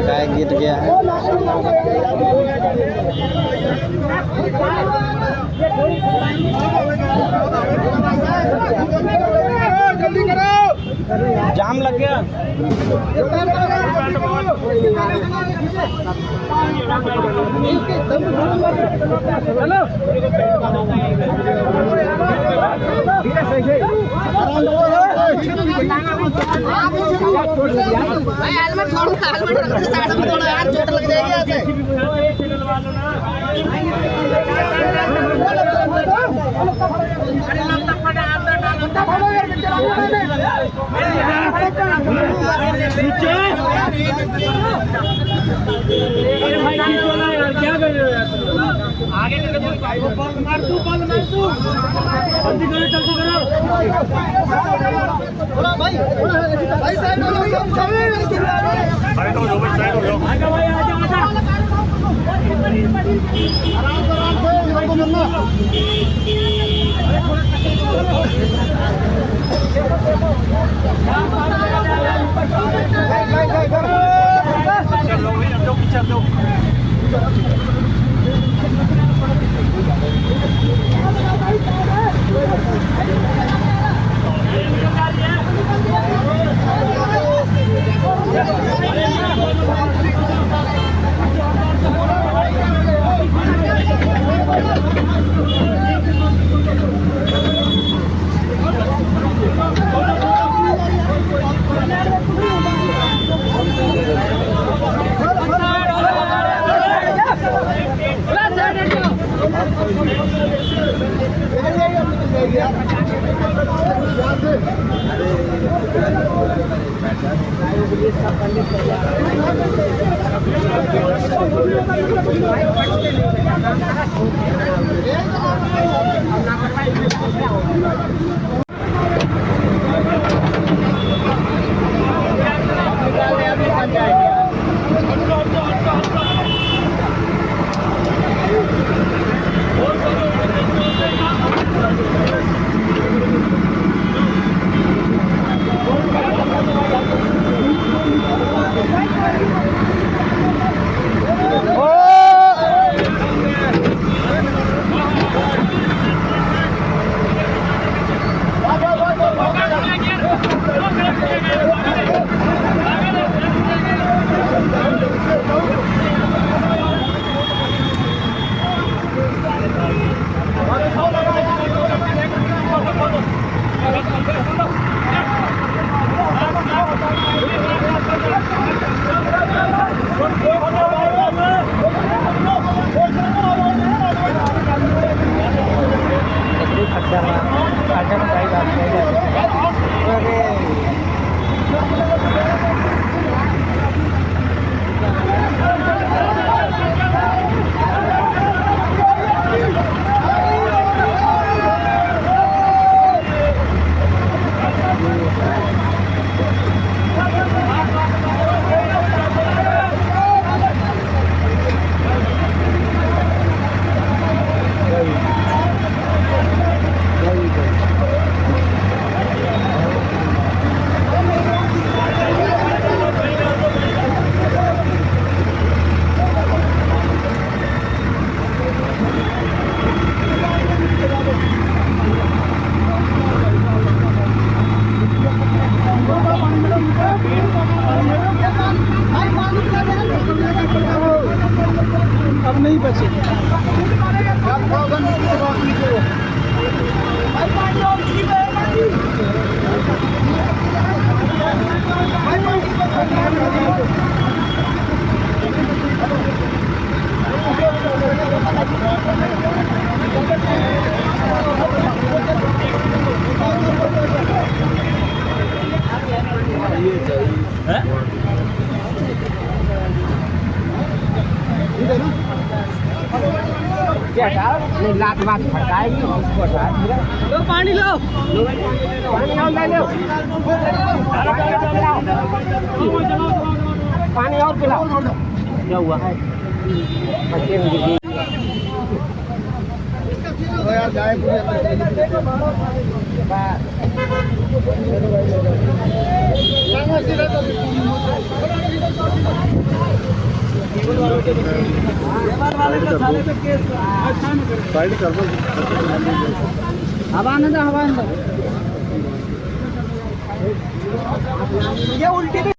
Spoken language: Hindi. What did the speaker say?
गाय गिर गया है। जल्दी करो, जाम लग गया। भाई हेलमेट छोड़, हेलमेट रख दो साइड में, थोड़ा यार चोट लग जाएगी ऐसे। अरे भाई यार क्या कर रहे हो यार, आगे मार तू, जल्दी करो, जल्दी करो भाई साइड हो जाओ, अरे तो जो भाई साइड हो जाओ, आजा भाई आजा आराम से इधर को मिलना। अब नहीं बचे। क्या लात बात फटकाएगी उसको लो, पानी लो, पानी और ले लो, पानी और पिलाओ। क्या हुआ है? यार गाय साइड कर दो हवा ना हवा ये उल्टी